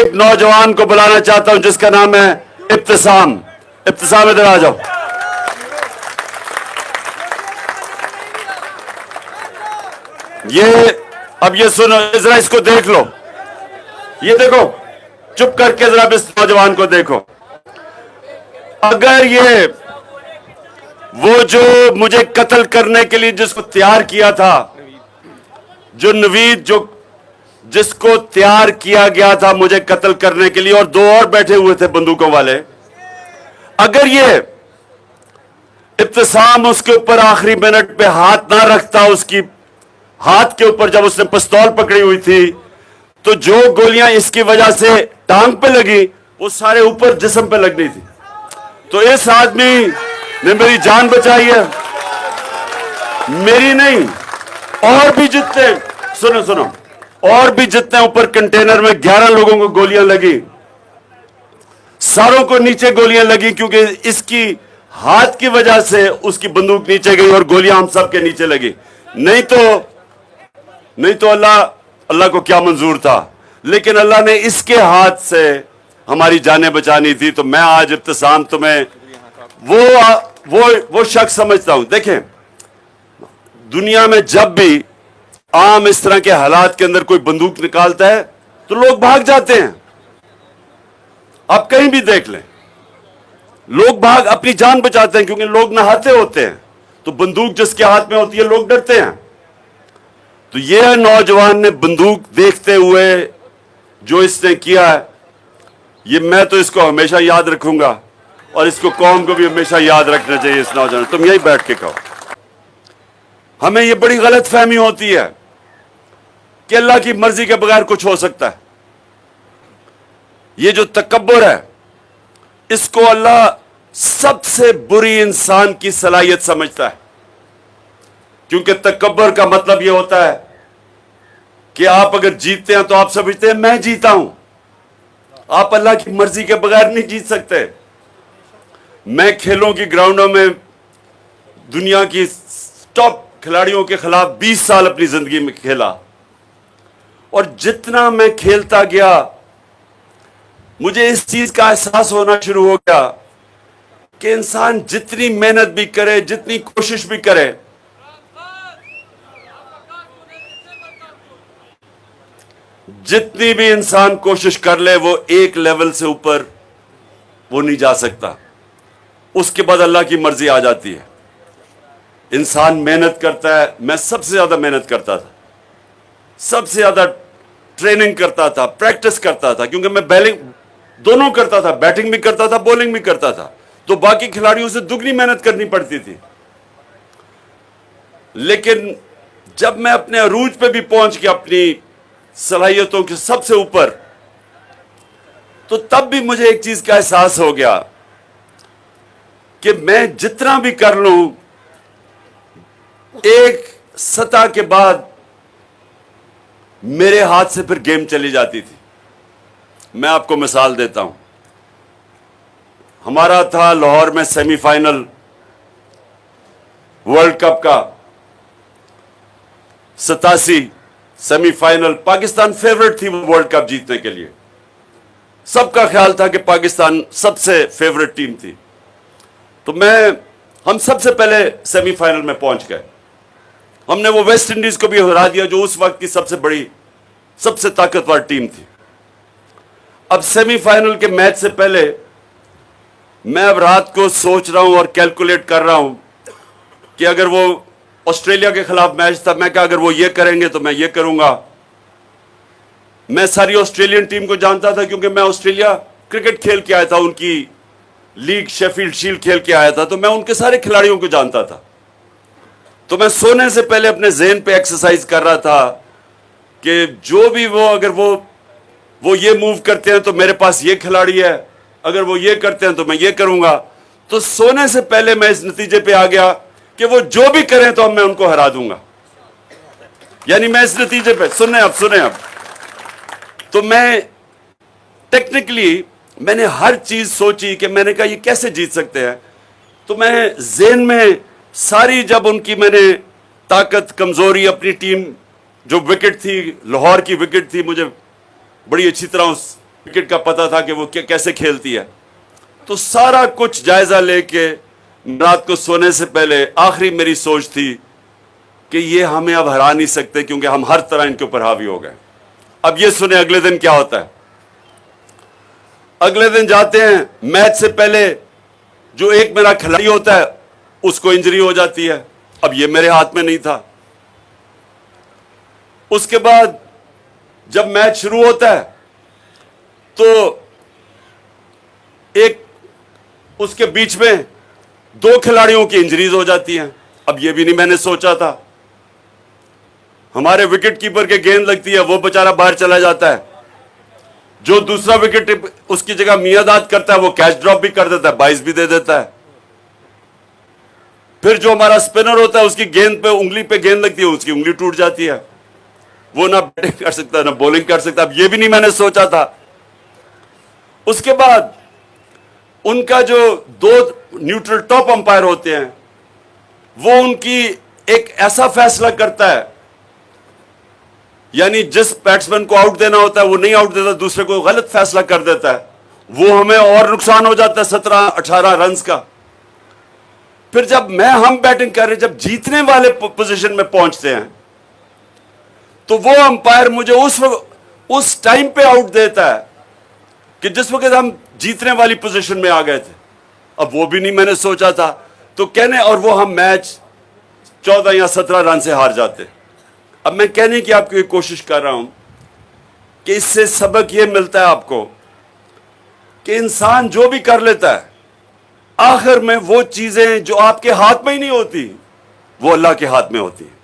ایک نوجوان کو بلانا چاہتا ہوں جس کا نام ہے ابتسام. ابتسام ادھر آ جاؤ. اب یہ سنو, ذرا اس کو دیکھ لو. یہ دیکھو, چپ کر کے ذرا اس نوجوان کو دیکھو. اگر یہ وہ جو مجھے قتل کرنے کے لیے جس کو تیار کیا تھا, جو نوید جس کو تیار کیا گیا تھا مجھے قتل کرنے کے لیے, اور دو اور بیٹھے ہوئے تھے بندوقوں والے, اگر یہ ابتسام اس کے اوپر آخری منٹ پہ ہاتھ نہ رکھتا, اس کی ہاتھ کے اوپر جب اس نے پستول پکڑی ہوئی تھی, تو جو گولیاں اس کی وجہ سے ٹانگ پہ لگی وہ سارے اوپر جسم پہ لگنی تھی. تو اس آدمی نے میری جان بچائی ہے, میری نہیں, اور بھی جتنے سنو اور بھی جتنے اوپر کنٹینر میں 11 لوگوں کو گولیاں لگی, ساروں کو نیچے گولیاں لگی, کیونکہ اس کی ہاتھ کی وجہ سے اس کی بندوق نیچے گئی اور گولیاں ہم سب کے نیچے لگی. نہیں تو اللہ کو کیا منظور تھا, لیکن اللہ نے اس کے ہاتھ سے ہماری جانیں بچانی تھی. تو میں آج ابتسام تمہیں وہ شخص سمجھتا ہوں. دیکھیں, دنیا میں جب بھی عام اس طرح کے حالات کے اندر کوئی بندوق نکالتا ہے تو لوگ بھاگ جاتے ہیں. آپ کہیں بھی دیکھ لیں, لوگ اپنی جان بچاتے ہیں, کیونکہ لوگ نہاتے ہوتے ہیں, تو بندوق جس کے ہاتھ میں ہوتی ہے لوگ ڈرتے ہیں. تو یہ نوجوان نے بندوق دیکھتے ہوئے جو اس نے کیا ہے, یہ میں تو اس کو ہمیشہ یاد رکھوں گا, اور اس کو قوم کو بھی ہمیشہ یاد رکھنا چاہیے. اس نوجوان, تم یہی بیٹھ کے کہو. ہمیں یہ بڑی غلط فہمی ہوتی ہے کہ اللہ کی مرضی کے بغیر کچھ ہو سکتا ہے. یہ جو تکبر ہے, اس کو اللہ سب سے بری انسان کی صلاحیت سمجھتا ہے. کیونکہ تکبر کا مطلب یہ ہوتا ہے کہ آپ اگر جیتتے ہیں تو آپ سمجھتے ہیں میں جیتا ہوں. آپ اللہ کی مرضی کے بغیر نہیں جیت سکتے. میں کھیلوں کی گراؤنڈوں میں دنیا کی ٹاپ کھلاڑیوں کے خلاف 20 سال اپنی زندگی میں کھیلا, اور جتنا میں کھیلتا گیا مجھے اس چیز کا احساس ہونا شروع ہو گیا کہ انسان جتنی محنت بھی کرے, جتنی کوشش بھی کرے, جتنی بھی انسان کوشش کر لے, وہ ایک لیول سے اوپر وہ نہیں جا سکتا. اس کے بعد اللہ کی مرضی آ جاتی ہے. انسان محنت کرتا ہے. میں سب سے زیادہ محنت کرتا تھا, سب سے زیادہ ٹریننگ کرتا تھا, پریکٹس کرتا تھا, کیونکہ میں دونوں کرتا تھا, بیٹنگ بھی کرتا تھا, بولنگ بھی کرتا تھا, تو باقی کھلاڑیوں سے دگنی محنت کرنی پڑتی تھی. لیکن جب میں اپنے عروج پہ بھی پہنچ گیا, اپنی صلاحیتوں کے سب سے اوپر, تو تب بھی مجھے ایک چیز کا احساس ہو گیا کہ میں جتنا بھی کر لوں, ایک سطح کے بعد میرے ہاتھ سے پھر گیم چلی جاتی تھی. میں آپ کو مثال دیتا ہوں. ہمارا تھا لاہور میں سیمی فائنل ورلڈ کپ کا, 87 سیمی فائنل. پاکستان فیورٹ تھی وہ ورلڈ کپ جیتنے کے لیے. سب کا خیال تھا کہ پاکستان سب سے فیورٹ ٹیم تھی. تو ہم سب سے پہلے سیمی فائنل میں پہنچ گئے. ہم نے وہ ویسٹ انڈیز کو بھی ہرا دیا, جو اس وقت کی سب سے بڑی, سب سے طاقتور ٹیم تھی. اب سیمی فائنل کے میچ سے پہلے میں اب رات کو سوچ رہا ہوں اور کیلکولیٹ کر رہا ہوں کہ اگر وہ آسٹریلیا کے خلاف میچ تھا, میں کہا اگر وہ یہ کریں گے تو میں یہ کروں گا. میں ساری آسٹریلین ٹیم کو جانتا تھا, کیونکہ میں آسٹریلیا کرکٹ کھیل کے آیا تھا, ان کی لیگ شیفیلڈ شیلڈ کھیل کے آیا تھا, تو میں ان کے سارے کھلاڑیوں کو جانتا تھا. تو میں سونے سے پہلے اپنے ذہن پہ ایکسرسائز کر رہا تھا کہ جو بھی اگر وہ یہ موو کرتے ہیں تو میرے پاس یہ کھلاڑی ہے, اگر وہ یہ کرتے ہیں تو میں یہ کروں گا. تو سونے سے پہلے میں اس نتیجے پہ آ گیا کہ وہ جو بھی کریں تو میں ان کو ہرا دوں گا. یعنی میں اس نتیجے پہ سنیں اب تو میں ٹیکنیکلی میں نے ہر چیز سوچی کہ میں نے کہا یہ کیسے جیت سکتے ہیں. تو میں ذہن میں ساری, جب ان کی میں نے طاقت کمزوری, اپنی ٹیم جو وکٹ تھی, لاہور کی وکٹ تھی, مجھے بڑی اچھی طرح وکٹ کا پتہ تھا کہ وہ کیسے کھیلتی ہے. تو سارا کچھ جائزہ لے کے رات کو سونے سے پہلے آخری میری سوچ تھی کہ یہ ہمیں اب ہرا نہیں سکتے کیونکہ ہم ہر طرح ان کے اوپر حاوی ہو گئے. اب یہ سنیں اگلے دن کیا ہوتا ہے. اگلے دن جاتے ہیں, میچ سے پہلے جو ایک میرا کھلاڑی ہوتا ہے اس کو انجری ہو جاتی ہے. اب یہ میرے ہاتھ میں نہیں تھا. اس کے بعد جب میچ شروع ہوتا ہے تو ایک اس کے بیچ میں 2 کھلاڑیوں کی انجریز ہو جاتی ہیں. اب یہ بھی نہیں میں نے سوچا تھا. ہمارے وکٹ کیپر کے گیند لگتی ہے, وہ بیچارہ باہر چلا جاتا ہے. جو دوسرا وکٹ اس کی جگہ میاں داد کرتا ہے وہ کیچ ڈراپ بھی کر دیتا ہے, 22 بھی دے دیتا ہے. پھر جو ہمارا اسپنر ہوتا ہے اس کی گیند پہ انگلی پہ گیند لگتی ہے, اس کی انگلی ٹوٹ جاتی ہے. وہ نہ بیٹنگ کر سکتا نہ بولنگ کر سکتا. اب یہ بھی نہیں میں نے سوچا تھا. اس کے بعد ان کا جو 2 نیوٹرل ٹاپ امپائر ہوتے ہیں وہ ان کی ایک ایسا فیصلہ کرتا ہے, یعنی جس بیٹسمین کو آؤٹ دینا ہوتا ہے وہ نہیں آؤٹ دیتا, دوسرے کو غلط فیصلہ کر دیتا ہے. وہ ہمیں اور نقصان ہو جاتا ہے 17-18 رنز کا. پھر جب ہم بیٹنگ کر رہے, جب جیتنے والے پوزیشن میں پہنچتے ہیں تو وہ امپائر مجھے اس ٹائم پہ آؤٹ دیتا ہے کہ جس وقت ہم جیتنے والی پوزیشن میں آ گئے تھے. اب وہ بھی نہیں میں نے سوچا تھا. تو اور وہ ہم میچ 14 یا 17 رن سے ہار جاتے. اب میں کہنے کی آپ کو یہ کوشش کر رہا ہوں کہ اس سے سبق یہ ملتا ہے آپ کو کہ انسان جو بھی کر لیتا ہے آخر میں وہ چیزیں جو آپ کے ہاتھ میں ہی نہیں ہوتی وہ اللہ کے ہاتھ میں ہوتی ہیں.